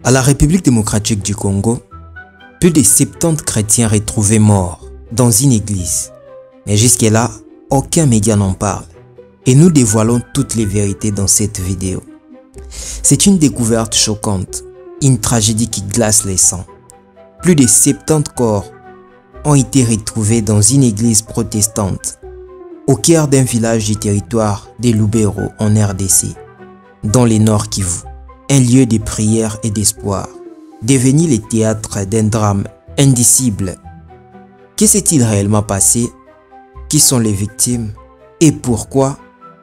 À la République démocratique du Congo, plus de 70 chrétiens retrouvés morts dans une église. Mais jusque-là, aucun média n'en parle. Et nous dévoilons toutes les vérités dans cette vidéo. C'est une découverte choquante, une tragédie qui glace les sangs. Plus de 70 corps ont été retrouvés dans une église protestante au cœur d'un village du territoire des Lubero en RDC, dans le Nord Kivu, un lieu de prière et d'espoir, devenu le théâtre d'un drame indicible. Que s'est-il réellement passé? Qui sont les victimes? Et pourquoi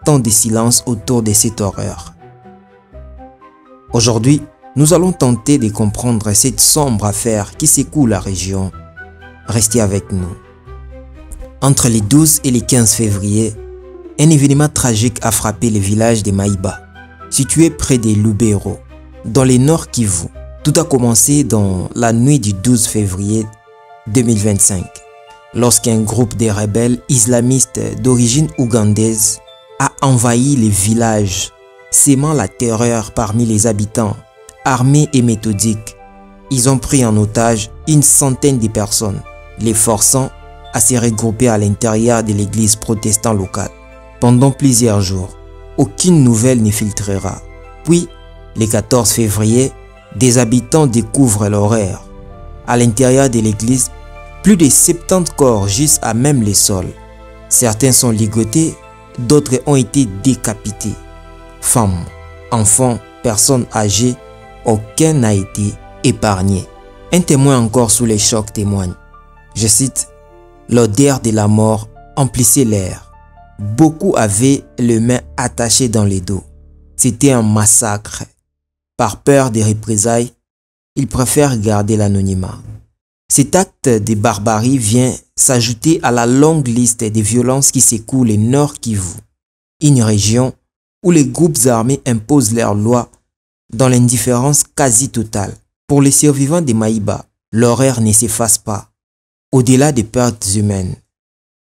tant de silence autour de cette horreur? Aujourd'hui, nous allons tenter de comprendre cette sombre affaire qui secoue la région. Restez avec nous. Entre les 12 et les 15 février, un événement tragique a frappé le village de Maïba, situé près de Lubero, dans le Nord Kivu. Tout a commencé dans la nuit du 12 février 2025, lorsqu'un groupe de rebelles islamistes d'origine ougandaise a envahi le village, sémant la terreur parmi les habitants. Armés et méthodiques, ils ont pris en otage une centaine de personnes, les forçant à se regrouper à l'intérieur de l'église protestante locale. Pendant plusieurs jours, aucune nouvelle ne filtrera. Puis, le 14 février, des habitants découvrent l'horreur. À l'intérieur de l'église, plus de 70 corps gisent à même le sol. Certains sont ligotés, d'autres ont été décapités. Femmes, enfants, personnes âgées, aucun n'a été épargné. Un témoin encore sous les chocs témoigne. Je cite, « L'odeur de la mort emplissait l'air. Beaucoup avaient les mains attachées dans les dos. C'était un massacre. Par peur des représailles, ils préfèrent garder l'anonymat. » Cet acte de barbarie vient s'ajouter à la longue liste des violences qui secouent le Nord Kivu, une région où les groupes armés imposent leurs lois dans l'indifférence quasi totale. Pour les survivants de Maïba, l'horreur ne s'efface pas. Au-delà des pertes humaines,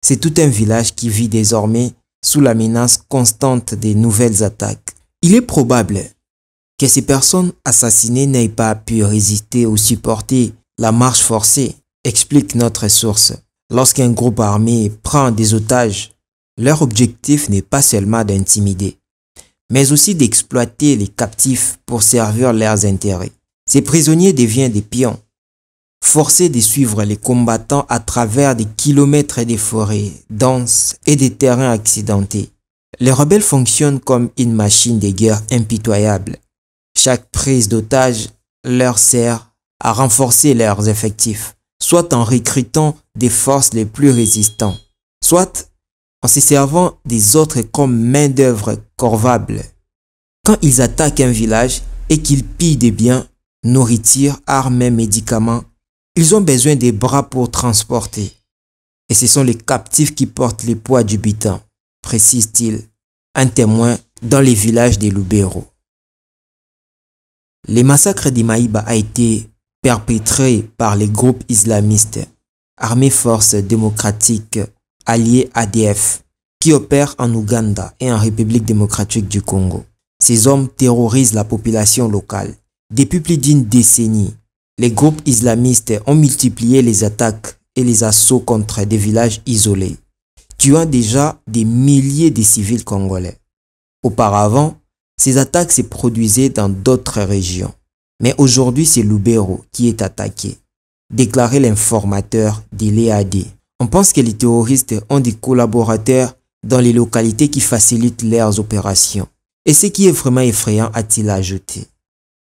c'est tout un village qui vit désormais sous la menace constante des nouvelles attaques. Il est probable que ces personnes assassinées n'aient pas pu résister ou supporter la marche forcée, explique notre source. Lorsqu'un groupe armé prend des otages, leur objectif n'est pas seulement d'intimider, mais aussi d'exploiter les captifs pour servir leurs intérêts. Ces prisonniers deviennent des pions, forcés de suivre les combattants à travers des kilomètres de forêts denses et des terrains accidentés. Les rebelles fonctionnent comme une machine de guerre impitoyable. Chaque prise d'otage leur sert à renforcer leurs effectifs, soit en recrutant des forces les plus résistantes, soit en se servant des autres comme main-d'œuvre corvable. Quand ils attaquent un village et qu'ils pillent des biens, nourriture, armes et médicaments, ils ont besoin des bras pour transporter. Et ce sont les captifs qui portent le poids du butin, précise-t-il, un témoin dans les villages des Lubero. Le massacre de Maïba a été perpétré par les groupes islamistes, Armée Force Démocratique alliés ADF, qui opèrent en Ouganda et en République démocratique du Congo. Ces hommes terrorisent la population locale. Depuis plus d'une décennie, les groupes islamistes ont multiplié les attaques et les assauts contre des villages isolés, tuant déjà des milliers de civils congolais. Auparavant, ces attaques se produisaient dans d'autres régions. Mais aujourd'hui, c'est Lubero qui est attaqué, déclarait l'informateur de l'EAD. On pense que les terroristes ont des collaborateurs dans les localités qui facilitent leurs opérations. Et ce qui est vraiment effrayant, a-t-il ajouté.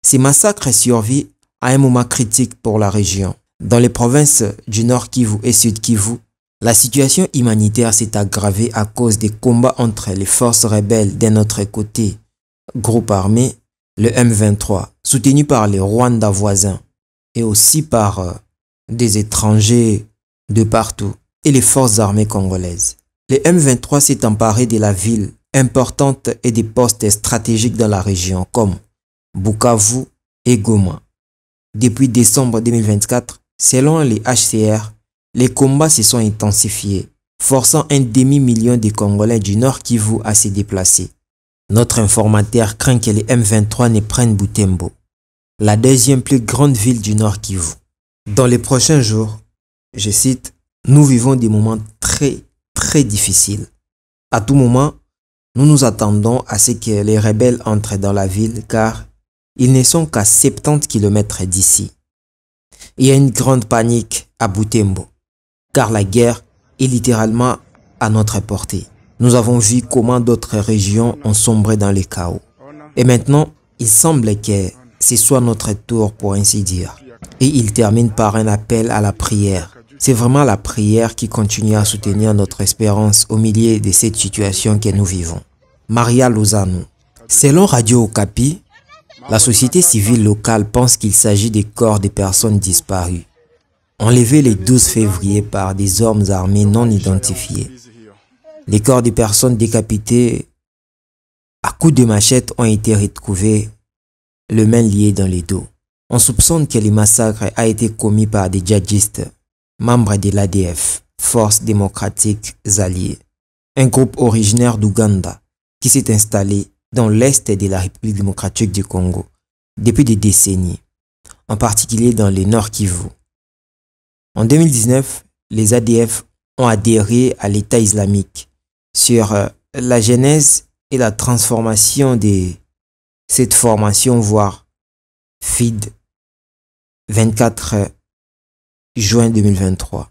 Ces massacres surviennent à un moment critique pour la région. Dans les provinces du Nord Kivu et Sud Kivu, la situation humanitaire s'est aggravée à cause des combats entre les forces rebelles d'un autre côté, groupe armé, le M23, soutenu par les Rwandais voisins, et aussi par des étrangers de partout, et les forces armées congolaises. Le M23 s'est emparé de la ville importante et des postes stratégiques dans la région comme Bukavu et Goma. Depuis décembre 2024, selon les HCR, les combats se sont intensifiés, forçant un demi-million de Congolais du Nord Kivu à se déplacer. Notre informateur craint que les M23 ne prennent Butembo. la deuxième plus grande ville du Nord Kivu. Dans les prochains jours, je cite, nous vivons des moments très difficiles. À tout moment, nous nous attendons à ce que les rebelles entrent dans la ville car ils ne sont qu'à 70 km d'ici. Il y a une grande panique à Butembo car la guerre est littéralement à notre portée. Nous avons vu comment d'autres régions ont sombré dans le chaos. Et maintenant, il semble que ce soit notre tour pour ainsi dire. Et il termine par un appel à la prière. C'est vraiment la prière qui continue à soutenir notre espérance au milieu de cette situation que nous vivons. Maria Lozano. Selon Radio Okapi, la société civile locale pense qu'il s'agit des corps de personnes disparues, enlevés le 12 février par des hommes armés non identifiés. Les corps des personnes décapitées à coups de machette ont été retrouvés, les mains liées dans les dos. On soupçonne que le massacre a été commis par des djihadistes, membres de l'ADF, Forces démocratiques alliées, un groupe originaire d'Ouganda qui s'est installé dans l'est de la République démocratique du Congo depuis des décennies, en particulier dans le Nord Kivu. En 2019, les ADF ont adhéré à l'État islamique. Sur la genèse et la transformation de cette formation, voire FID, 24 juin 2023,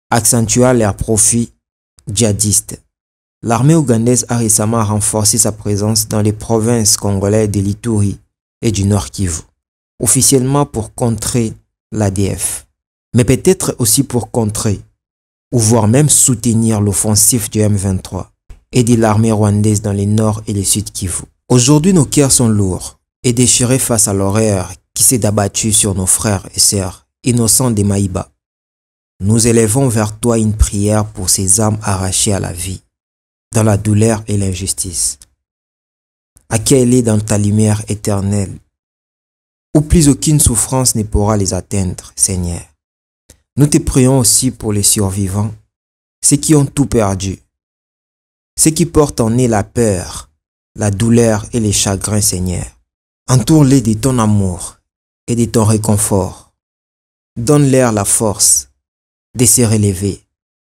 accentua leurs profits djihadistes. L'armée ougandaise a récemment renforcé sa présence dans les provinces congolaises de l'Ituri et du Nord Kivu, officiellement pour contrer l'ADF, mais peut-être aussi pour contrer ou voire même soutenir l'offensive du M23 et de l'armée rwandaise dans les Nord et les Sud Kivu. Aujourd'hui, nos cœurs sont lourds et déchirés face à l'horreur qui s'est abattue sur nos frères et sœurs innocents des Maïba. Nous élevons vers toi une prière pour ces âmes arrachées à la vie, dans la douleur et l'injustice. Accueille-les dans ta lumière éternelle, où plus aucune souffrance ne pourra les atteindre, Seigneur. Nous te prions aussi pour les survivants, ceux qui ont tout perdu, ceux qui portent en eux la peur, la douleur et les chagrins, Seigneur. Entoure-les de ton amour et de ton réconfort. Donne-leur la force de se relever,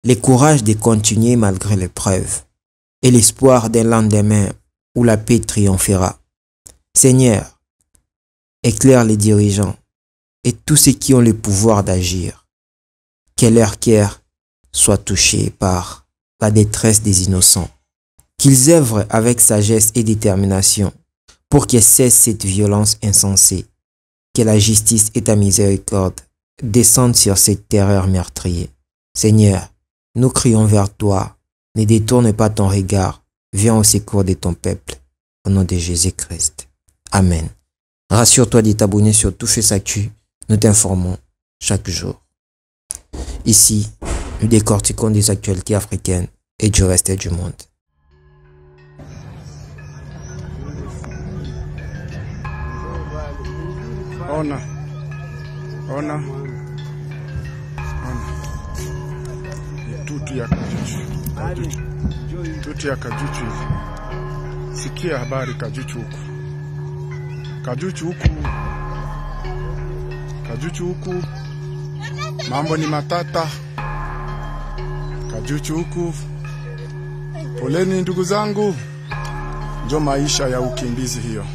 le courage de continuer malgré l'épreuve et l'espoir d'un lendemain où la paix triomphera. Seigneur, éclaire les dirigeants et tous ceux qui ont le pouvoir d'agir. Que leur cœur soit touché par la détresse des innocents. Qu'ils œuvrent avec sagesse et détermination pour que cesse cette violence insensée. Que la justice et ta miséricorde descendent sur cette terreur meurtrière. Seigneur, nous crions vers toi. Ne détourne pas ton regard. Viens au secours de ton peuple. Au nom de Jésus-Christ. Amen. Rassure-toi de t'abonner sur Touche Actu. Nous t'informons chaque jour. Ici, nous décortiquons des actualités africaines et du reste du monde. Ona. Tutu ya Kajuchu. Tutu ya Kajuchu. Sikia habari Kajuchu huku. Kajuchu huku. Mambo ni matata. Kajuchu huku. Poleni ndugu zangu. Ndio maisha ya ukimbizi hiyo.